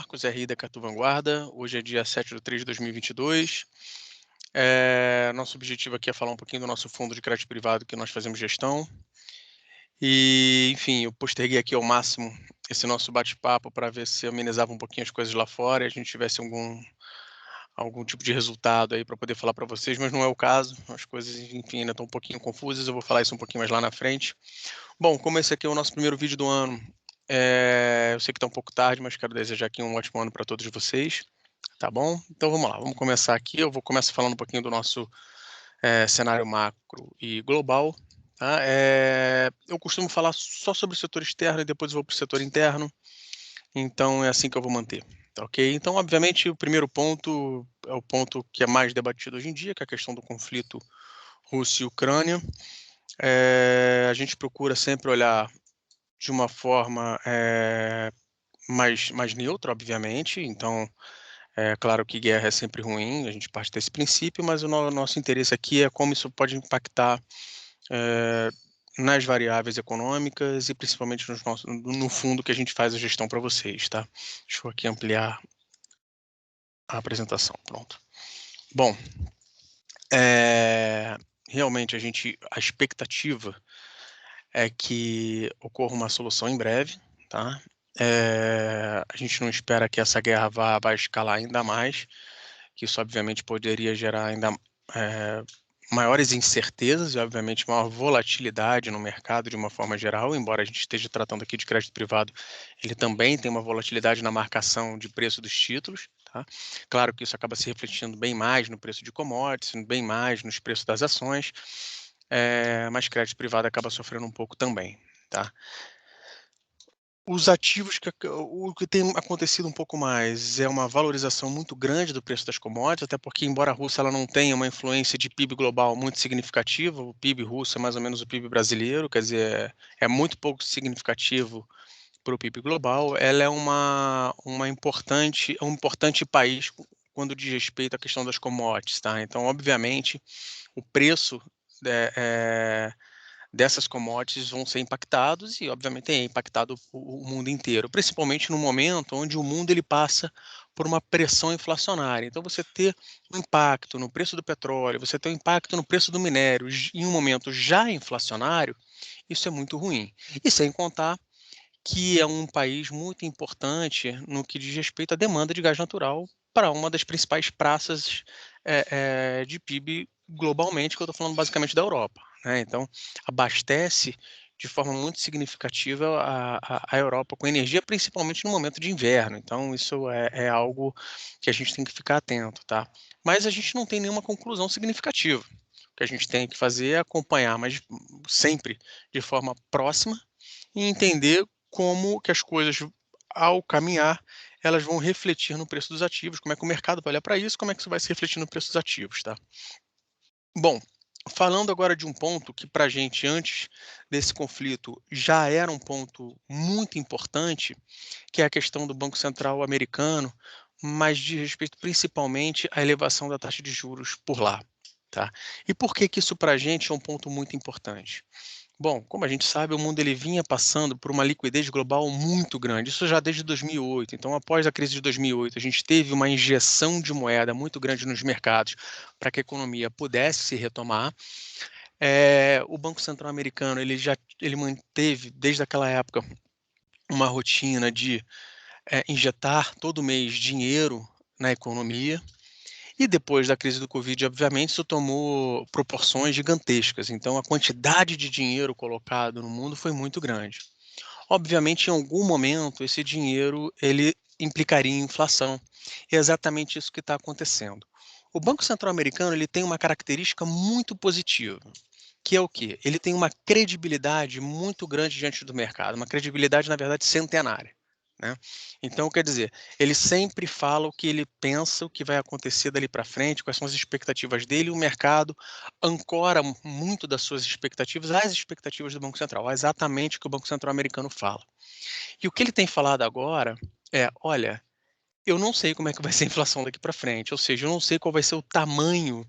Marcos, RI da Catu Vanguarda. Hoje é dia 7/3/2022. Nosso objetivo aqui é falar um pouquinho do nosso fundo de crédito privado que nós fazemos gestão. E, enfim, eu posterguei aqui ao máximo esse nosso bate-papo para ver se amenizava um pouquinho as coisas lá fora e a gente tivesse algum tipo de resultado aí para poder falar para vocês, mas não é o caso. As coisas, enfim, ainda estão um pouquinho confusas. Eu vou falar isso um pouquinho mais lá na frente. Bom, como esse aqui é o nosso primeiro vídeo do ano, eu sei que está um pouco tarde, mas quero desejar aqui um ótimo ano para todos vocês, tá bom? Então vamos lá, vamos começar aqui. Eu vou começar falando um pouquinho do nosso cenário macro e global. Tá? Eu costumo falar só sobre o setor externo e depois eu vou para o setor interno, então é assim que eu vou manter. Tá, ok? Então, obviamente, o primeiro ponto é o ponto que é mais debatido hoje em dia, que é a questão do conflito Rússia e Ucrânia. A gente procura sempre olhar de uma forma mais neutra, obviamente. Então, é claro que guerra é sempre ruim, a gente parte desse princípio, mas o nosso interesse aqui é como isso pode impactar eh, nas variáveis econômicas e principalmente no fundo que a gente faz a gestão para vocês, tá? Deixa eu aqui ampliar a apresentação, pronto. Bom, realmente a expectativa é que ocorra uma solução em breve, tá? A gente não espera que essa guerra vá escalar ainda mais, que isso obviamente poderia gerar ainda eh, maiores incertezas e obviamente maior volatilidade no mercado de uma forma geral, embora a gente esteja tratando aqui de crédito privado, ele também tem uma volatilidade na marcação de preço dos títulos, tá? Claro que isso acaba se refletindo bem mais no preço de commodities, bem mais nos preços das ações, mas crédito privado acaba sofrendo um pouco também, tá? Os ativos o que tem acontecido um pouco mais é uma valorização muito grande do preço das commodities, até porque embora a Rússia ela não tenha uma influência de PIB global muito significativa, o PIB russo é mais ou menos o PIB brasileiro, quer dizer, é muito pouco significativo para o PIB global, ela é um importante país quando diz respeito à questão das commodities, tá? Então, obviamente, o preço, dessas commodities vão ser impactados e, obviamente, tem impactado o mundo inteiro, principalmente no momento onde o mundo ele passa por uma pressão inflacionária. Então, você ter um impacto no preço do petróleo, você ter um impacto no preço do minério em um momento já inflacionário, isso é muito ruim. E sem contar que é um país muito importante no que diz respeito à demanda de gás natural para uma das principais praças de PIB globalmente, que eu estou falando basicamente da Europa, né? Então, abastece de forma muito significativa a Europa com energia, principalmente no momento de inverno. Então, isso é algo que a gente tem que ficar atento, tá? Mas a gente não tem nenhuma conclusão significativa. O que a gente tem que fazer é acompanhar, mas sempre de forma próxima e entender como que as coisas, ao caminhar, elas vão refletir no preço dos ativos, como é que o mercado vai olhar para isso, como é que isso vai se refletir no preço dos ativos, tá? Bom, falando agora de um ponto que para a gente, antes desse conflito, já era um ponto muito importante, que é a questão do Banco Central americano, mas diz respeito principalmente à elevação da taxa de juros por lá, tá? E por que que isso para a gente é um ponto muito importante? Bom, como a gente sabe, o mundo ele vinha passando por uma liquidez global muito grande, isso já desde 2008. Então, após a crise de 2008, a gente teve uma injeção de moeda muito grande nos mercados para que a economia pudesse se retomar. O Banco Central americano ele manteve desde aquela época uma rotina de injetar todo mês dinheiro na economia. E depois da crise do Covid, obviamente, isso tomou proporções gigantescas. Então, a quantidade de dinheiro colocado no mundo foi muito grande. Obviamente, em algum momento, esse dinheiro ele implicaria em inflação. É exatamente isso que está acontecendo. O Banco Central Americano ele tem uma característica muito positiva, que é o quê? Ele tem uma credibilidade muito grande diante do mercado, uma credibilidade, na verdade, centenária, né? Então, quer dizer, ele sempre fala o que ele pensa, o que vai acontecer dali para frente, quais são as expectativas dele, e o mercado ancora muito das suas expectativas às expectativas do Banco Central, exatamente o que o Banco Central americano fala. E o que ele tem falado agora é: olha, eu não sei como é que vai ser a inflação daqui para frente, ou seja, eu não sei qual vai ser o tamanho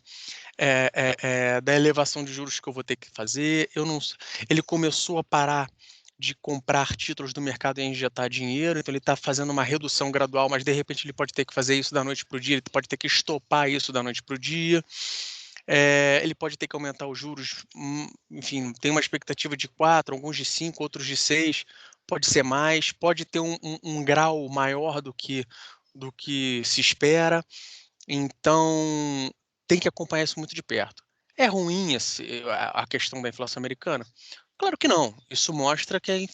da elevação de juros que eu vou ter que fazer. Eu não, ele começou a parar de comprar títulos do mercado e injetar dinheiro, então ele está fazendo uma redução gradual, mas de repente ele pode ter que fazer isso da noite para o dia, ele pode ter que estopar isso da noite para o dia. Ele pode ter que aumentar os juros, enfim, tem uma expectativa de 4, alguns de 5, outros de 6, pode ser mais, pode ter um grau maior do que se espera, então tem que acompanhar isso muito de perto. É ruim a questão da inflação americana? Claro que não, isso mostra que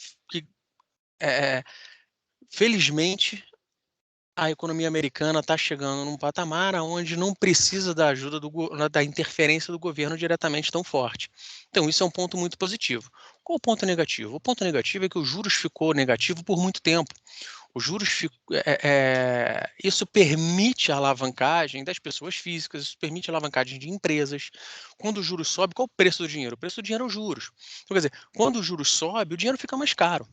eh, felizmente a economia americana está chegando num patamar onde não precisa da ajuda da interferência do governo diretamente tão forte. Então, isso é um ponto muito positivo. Qual o ponto negativo? O ponto negativo é que os juros ficou negativo por muito tempo. Os juros isso permite a alavancagem das pessoas físicas, isso permite a alavancagem de empresas. Quando o juros sobe, qual o preço do dinheiro? O preço do dinheiro é os juros. Então, quer dizer, quando o juros sobe, o dinheiro fica mais caro.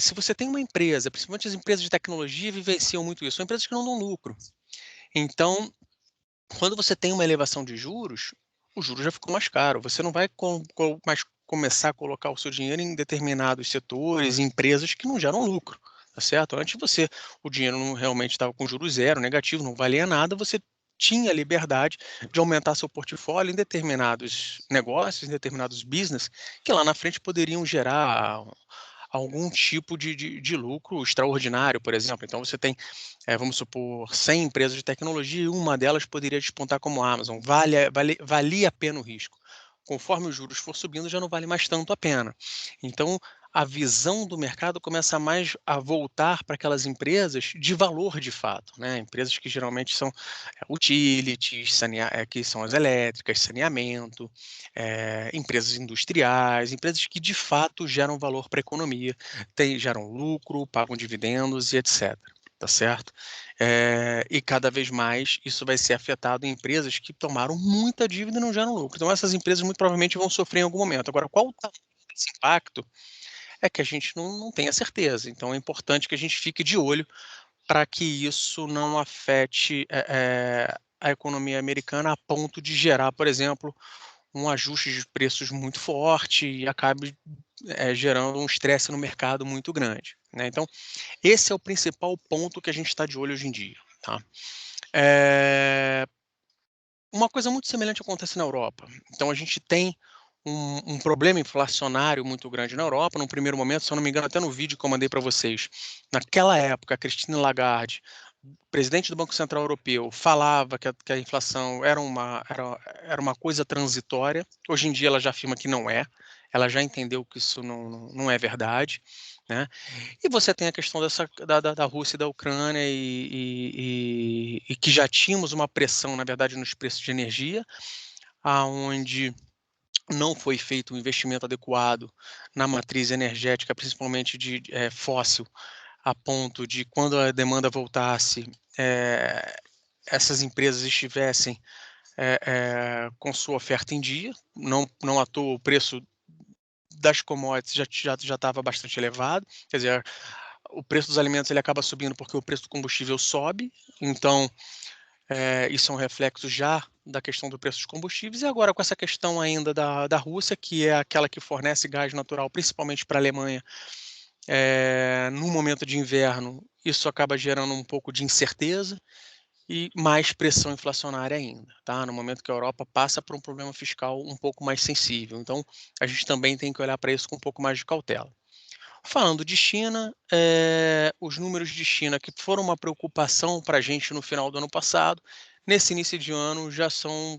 Se você tem uma empresa, principalmente as empresas de tecnologia vivenciam muito isso, são empresas que não dão lucro. Então, quando você tem uma elevação de juros, o juro já ficou mais caro. Você não vai mais começar a colocar o seu dinheiro em determinados setores, empresas que não geram lucro, tá certo? Antes o dinheiro não realmente estava com juros zero, negativo, não valia nada, você tinha liberdade de aumentar seu portfólio em determinados negócios, em determinados business, que lá na frente poderiam gerar algum tipo de lucro extraordinário, por exemplo. Então você tem, vamos supor, 100 empresas de tecnologia e uma delas poderia despontar como a Amazon. Valia a pena o risco. Conforme os juros for subindo, já não vale mais tanto a pena. Então, a visão do mercado começa mais a voltar para aquelas empresas de valor de fato, né? Empresas que geralmente são utilities, que são as elétricas, saneamento, empresas industriais, empresas que de fato geram valor para a economia, geram lucro, pagam dividendos e etc. Tá certo? E cada vez mais isso vai ser afetado em empresas que tomaram muita dívida e não geram lucro. Então, essas empresas muito provavelmente vão sofrer em algum momento. Agora, qual o tamanho desse impacto é que a gente não tem a certeza. Então, é importante que a gente fique de olho para que isso não afete a economia americana a ponto de gerar, por exemplo, um ajuste de preços muito forte e acabe gerando um estresse no mercado muito grande, né? Então, esse é o principal ponto que a gente está de olho hoje em dia, tá? Uma coisa muito semelhante acontece na Europa. Então, a gente tem um problema inflacionário muito grande na Europa. Num primeiro momento, se eu não me engano, até no vídeo que eu mandei para vocês, naquela época, a Christine Lagarde, presidente do Banco Central Europeu, falava que a inflação era uma coisa transitória. Hoje em dia ela já afirma que não é. Ela já entendeu que isso não é verdade, né? E você tem a questão da Rússia e da Ucrânia e que já tínhamos uma pressão, na verdade, nos preços de energia, aonde não foi feito um investimento adequado na matriz energética, principalmente fóssil, a ponto de quando a demanda voltasse, essas empresas estivessem com sua oferta em dia. Não à toa o preço das commodities já estava bastante elevado, quer dizer, o preço dos alimentos ele acaba subindo porque o preço do combustível sobe, então isso é um reflexo já da questão do preço dos combustíveis, e agora com essa questão ainda da Rússia, que é aquela que fornece gás natural, principalmente para a Alemanha, no momento de inverno, isso acaba gerando um pouco de incerteza e mais pressão inflacionária ainda, tá? No momento que a Europa passa por um problema fiscal um pouco mais sensível. Então, a gente também tem que olhar para isso com um pouco mais de cautela. Falando de China, os números de China que foram uma preocupação para a gente no final do ano passado, nesse início de ano já são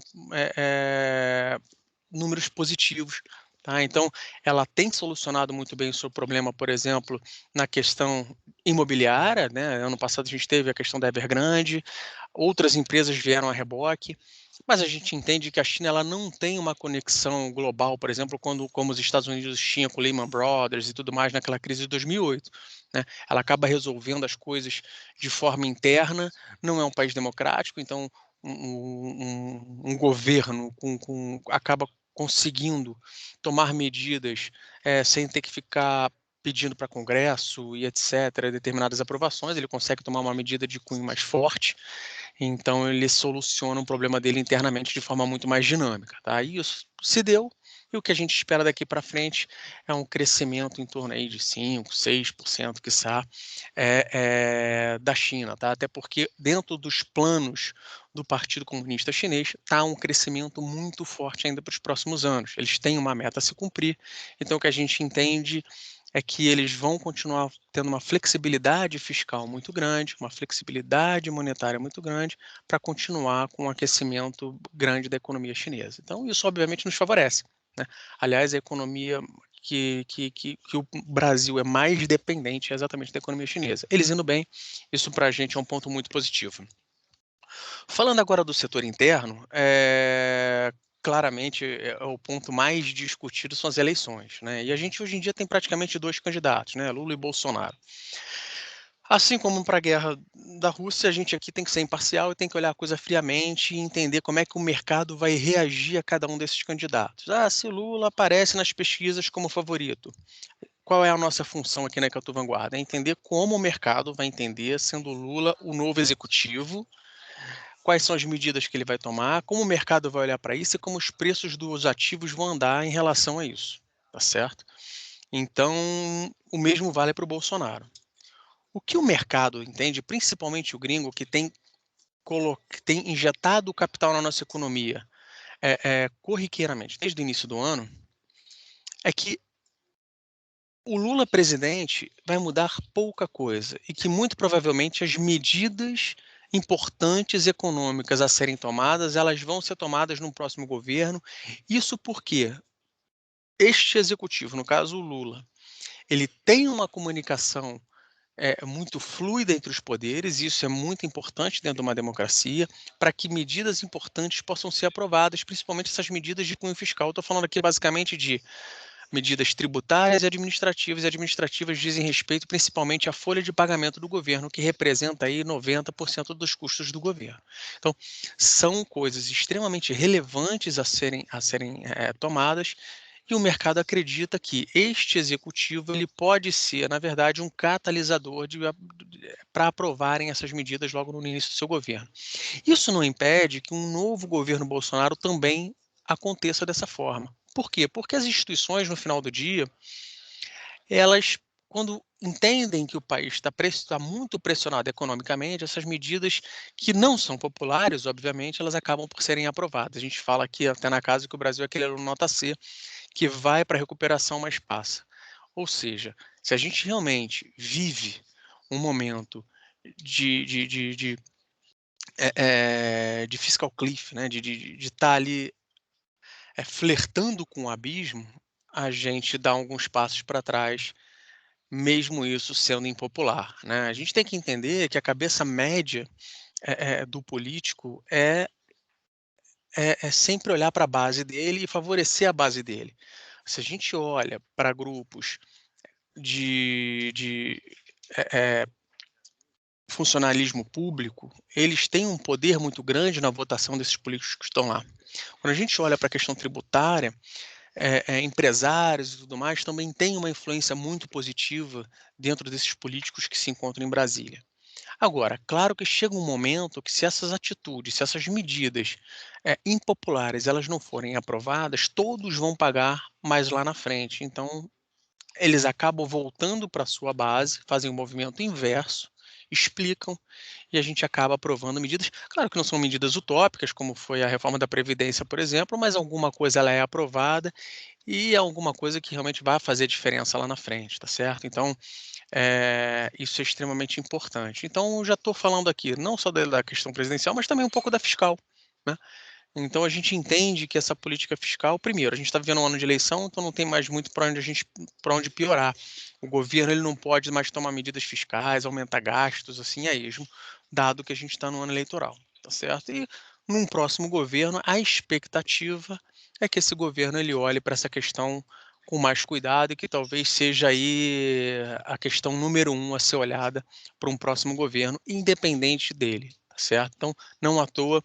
números positivos, tá? Então, ela tem solucionado muito bem o seu problema, por exemplo, na questão imobiliária, né? Ano passado a gente teve a questão da Evergrande, outras empresas vieram a reboque, mas a gente entende que a China ela não tem uma conexão global, por exemplo, como os Estados Unidos tinham com Lehman Brothers e tudo mais naquela crise de 2008, né? Ela acaba resolvendo as coisas de forma interna, não é um país democrático, então um governo acaba conseguindo tomar medidas sem ter que ficar pedindo para Congresso e etc., determinadas aprovações, ele consegue tomar uma medida de cunho mais forte, então ele soluciona o problema dele internamente de forma muito mais dinâmica. Tá? E isso se deu, e o que a gente espera daqui para frente é um crescimento em torno aí de 5, 6%, quiçá, da China, tá? Até porque dentro dos planos do Partido Comunista Chinês está um crescimento muito forte ainda para os próximos anos. Eles têm uma meta a se cumprir, então o que a gente entende é que eles vão continuar tendo uma flexibilidade fiscal muito grande, uma flexibilidade monetária muito grande, para continuar com um aquecimento grande da economia chinesa. Então, isso obviamente nos favorece, né? Aliás, a economia que o Brasil é mais dependente é exatamente da economia chinesa. Eles indo bem, isso para a gente é um ponto muito positivo. Falando agora do setor interno, claramente o ponto mais discutido são as eleições, né? E a gente hoje em dia tem praticamente 2 candidatos, né, Lula e Bolsonaro. Assim como para a guerra da Rússia, a gente aqui tem que ser imparcial e tem que olhar a coisa friamente e entender como é que o mercado vai reagir a cada um desses candidatos. Ah, se Lula aparece nas pesquisas como favorito, qual é a nossa função aqui na Ecatu Vanguarda? É entender como o mercado vai entender, sendo Lula o novo executivo, quais são as medidas que ele vai tomar, como o mercado vai olhar para isso e como os preços dos ativos vão andar em relação a isso, tá certo? Então, o mesmo vale para o Bolsonaro. O que o mercado entende, principalmente o gringo, que tem injetado capital na nossa economia corriqueiramente desde o início do ano, é que o Lula presidente vai mudar pouca coisa e que muito provavelmente as medidas importantes econômicas a serem tomadas, elas vão ser tomadas no próximo governo. Isso porque este executivo, no caso o Lula, ele tem uma comunicação muito fluida entre os poderes, e isso é muito importante dentro de uma democracia, para que medidas importantes possam ser aprovadas, principalmente essas medidas de cunho fiscal. Estou falando aqui basicamente de medidas tributárias e administrativas dizem respeito principalmente à folha de pagamento do governo, que representa aí 90% dos custos do governo. Então, são coisas extremamente relevantes a serem tomadas, e o mercado acredita que este executivo ele pode ser, na verdade, um catalisador para aprovarem essas medidas logo no início do seu governo. Isso não impede que um novo governo Bolsonaro também aconteça dessa forma. Por quê? Porque as instituições, no final do dia, elas, quando entendem que o país está muito pressionado economicamente, essas medidas que não são populares, obviamente, elas acabam por serem aprovadas. A gente fala aqui até na casa que o Brasil é aquele aluno nota C, que vai para a recuperação, mas passa. Ou seja, se a gente realmente vive um momento de fiscal cliff, né, de estar ali flertando com o abismo, a gente dá alguns passos para trás, mesmo isso sendo impopular, né? A gente tem que entender que a cabeça média do político é sempre olhar para a base dele e favorecer a base dele. Se a gente olha para grupos de funcionalismo público, eles têm um poder muito grande na votação desses políticos que estão lá. Quando a gente olha para a questão tributária, empresários e tudo mais também têm uma influência muito positiva dentro desses políticos que se encontram em Brasília. Agora, claro que chega um momento que se essas atitudes, se essas medidas impopulares, elas não forem aprovadas, todos vão pagar mais lá na frente. Então, eles acabam voltando para a sua base, fazem um movimento inverso, explicam e a gente acaba aprovando medidas. Claro que não são medidas utópicas, como foi a reforma da Previdência, por exemplo, mas alguma coisa ela é aprovada e é alguma coisa que realmente vai fazer diferença lá na frente, tá certo? Então, isso é extremamente importante. Então, eu já estou falando aqui não só da questão presidencial, mas também um pouco da fiscal, né? Então a gente entende que essa política fiscal, primeiro, a gente está vivendo um ano de eleição, então não tem mais muito para onde piorar. O governo ele não pode mais tomar medidas fiscais, aumentar gastos assim a esmo, dado que a gente está no ano eleitoral, tá certo? E num próximo governo, a expectativa é que esse governo ele olhe para essa questão com mais cuidado e que talvez seja aí a questão número um a ser olhada para um próximo governo, independente dele, tá certo? Então, não à toa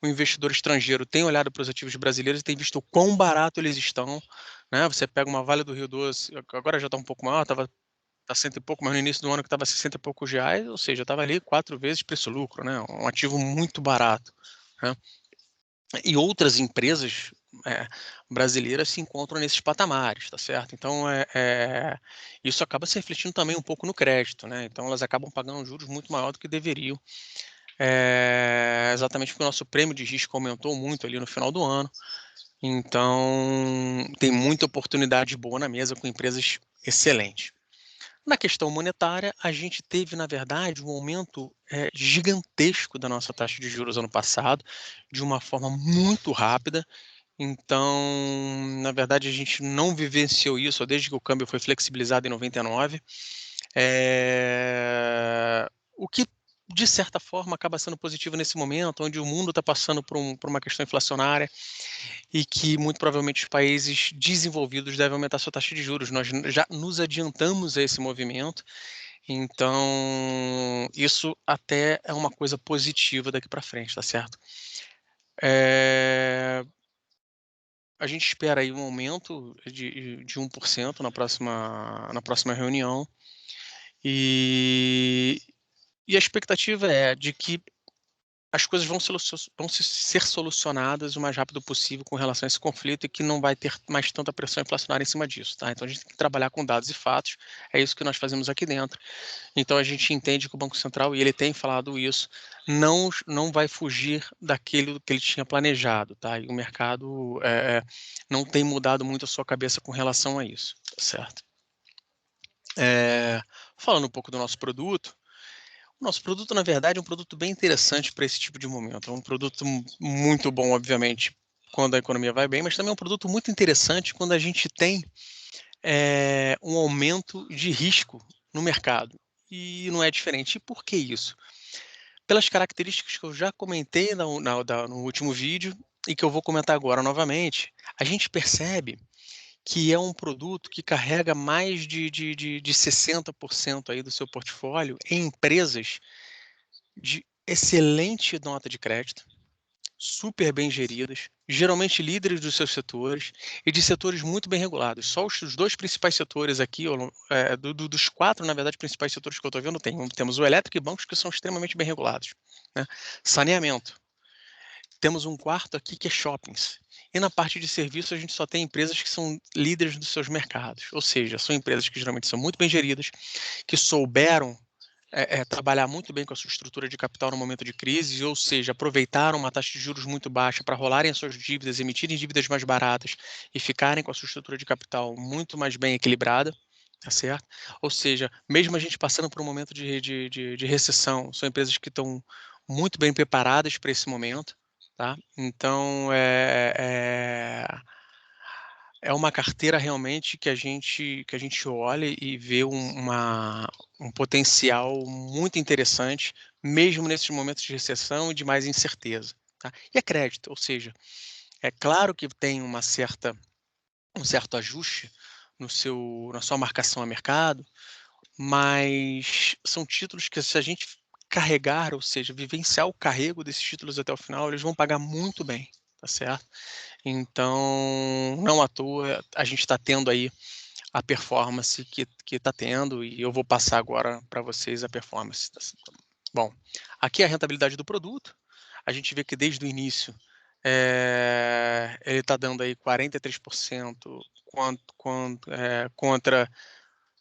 o investidor estrangeiro tem olhado para os ativos brasileiros e tem visto o quão barato eles estão, né? Você pega uma Vale do Rio Doce, agora já está um pouco maior, estava tá cento e pouco, mas no início do ano que estava 60 e poucos reais, ou seja, estava ali 4 vezes preço-lucro, né? Um ativo muito barato, né? E outras empresas brasileiras se encontram nesses patamares, tá certo? Então, isso acaba se refletindo também um pouco no crédito, né? Então, elas acabam pagando juros muito maior do que deveriam, exatamente porque o nosso prêmio de risco aumentou muito ali no final do ano. Então, tem muita oportunidade boa na mesa com empresas excelentes. Na questão monetária, a gente teve, na verdade, um aumento gigantesco da nossa taxa de juros ano passado, de uma forma muito rápida. Então, na verdade, a gente não vivenciou isso desde que o câmbio foi flexibilizado em 99. O que, de certa forma, acaba sendo positivo nesse momento, onde o mundo está passando por uma questão inflacionária e que, muito provavelmente, os países desenvolvidos devem aumentar sua taxa de juros. Nós já nos adiantamos a esse movimento, então isso até é uma coisa positiva daqui para frente, tá certo? A gente espera aí um aumento de 1% na próxima reunião, e a expectativa é de que as coisas vão ser solucionadas o mais rápido possível com relação a esse conflito e que não vai ter mais tanta pressão inflacionária em cima disso, tá? Então a gente tem que trabalhar com dados e fatos, é isso que nós fazemos aqui dentro. Então a gente entende que o Banco Central, e ele tem falado isso, não vai fugir daquilo que ele tinha planejado, tá? E o mercado não tem mudado muito a sua cabeça com relação a isso, tá certo? Falando um pouco do nosso produto, o nosso produto, na verdade, é um produto bem interessante para esse tipo de momento. É um produto muito bom, obviamente, quando a economia vai bem, mas também é um produto muito interessante quando a gente tem um aumento de risco no mercado. E não é diferente. E por que isso? Pelas características que eu já comentei no último vídeo e que eu vou comentar agora novamente, a gente percebe que é um produto que carrega mais de 60% aí do seu portfólio em empresas de excelente nota de crédito, super bem geridas, geralmente líderes dos seus setores e de setores muito bem regulados. Só os dois principais setores aqui, dos quatro, na verdade, principais setores que eu estou vendo, temos o elétrico e bancos que são extremamente bem regulados, né? Saneamento. Temos um quarto aqui que é shoppings. E na parte de serviço a gente só tem empresas que são líderes dos seus mercados, ou seja, são empresas que geralmente são muito bem geridas, que souberam trabalhar muito bem com a sua estrutura de capital no momento de crise, ou seja, aproveitaram uma taxa de juros muito baixa para rolarem as suas dívidas, emitirem dívidas mais baratas e ficarem com a sua estrutura de capital muito mais bem equilibrada, tá certo? Ou seja, mesmo a gente passando por um momento de recessão, são empresas que estão muito bem preparadas para esse momento, tá? Então, é uma carteira realmente que a gente olha e vê um potencial muito interessante, mesmo nesses momentos de recessão e de mais incerteza, tá? E é crédito, ou seja, é claro que tem um certo ajuste na sua marcação a mercado, mas são títulos que, se a gente carregar, ou seja, vivenciar o carrego desses títulos até o final, eles vão pagar muito bem, tá certo? Então, não à toa, a gente está tendo aí a performance que está tendo, e eu vou passar agora para vocês a performance. Bom, aqui é a rentabilidade do produto. A gente vê que desde o início ele está dando aí 43% contra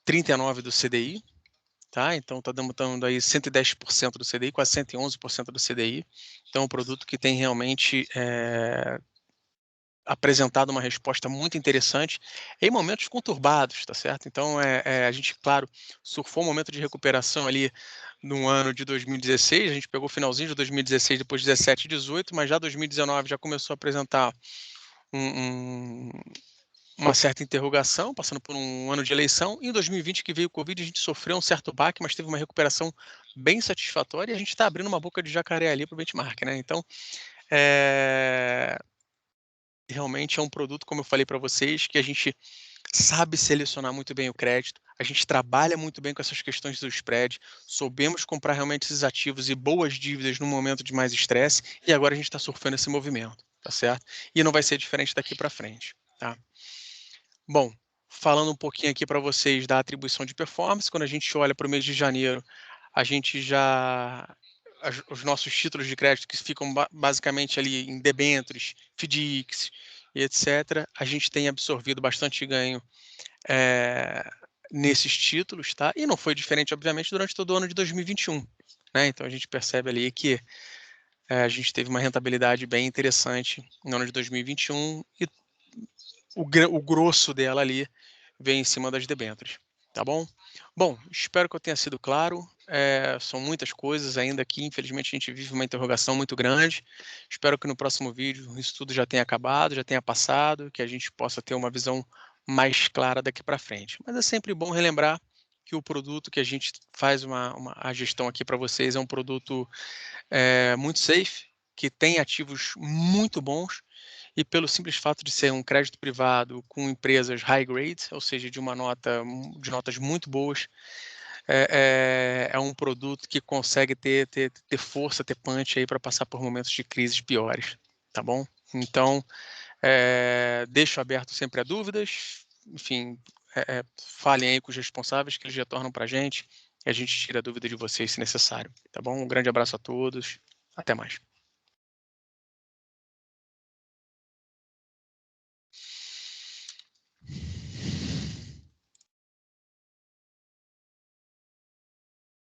39% do CDI. Tá? Então está dando aí 110% do CDI, quase 111% do CDI. Então é um produto que tem realmente apresentado uma resposta muito interessante em momentos conturbados, tá certo? Então, a gente, claro, surfou um momento de recuperação ali no ano de 2016, a gente pegou o finalzinho de 2016, depois de 17 e 18, mas já 2019 já começou a apresentar um, uma certa interrogação, passando por um ano de eleição. Em 2020, que veio o Covid, a gente sofreu um certo baque, mas teve uma recuperação bem satisfatória, e a gente está abrindo uma boca de jacaré ali para o benchmark, né? Então, realmente é um produto, como eu falei para vocês, que a gente sabe selecionar muito bem o crédito, a gente trabalha muito bem com essas questões do spread, soubemos comprar realmente esses ativos e boas dívidas no momento de mais estresse, e agora a gente está surfando esse movimento, tá certo? E não vai ser diferente daqui para frente, tá? Bom, falando um pouquinho aqui para vocês da atribuição de performance, quando a gente olha para o mês de janeiro, a gente já os nossos títulos de crédito que ficam basicamente ali em debêntures, FDICs e etc., a gente tem absorvido bastante ganho eh, nesses títulos, tá? E não foi diferente, obviamente, durante todo o ano de 2021, né? Então a gente percebe ali que a gente teve uma rentabilidade bem interessante no ano de 2021 e o grosso dela ali vem em cima das debêntures, tá bom? Bom, espero que eu tenha sido claro. São muitas coisas ainda aqui, infelizmente a gente vive uma interrogação muito grande. Espero que no próximo vídeo isso tudo já tenha acabado, já tenha passado, que a gente possa ter uma visão mais clara daqui para frente. Mas é sempre bom relembrar que o produto que a gente faz a gestão aqui para vocês é um produto muito safe, que tem ativos muito bons e pelo simples fato de ser um crédito privado com empresas high grade, ou seja, de notas muito boas, é um produto que consegue ter força, ter punch aí para passar por momentos de crises piores, tá bom? Então, deixo aberto sempre a dúvidas, enfim, falem aí com os responsáveis que eles retornam para a gente e a gente tira a dúvida de vocês se necessário, tá bom? Um grande abraço a todos, até mais.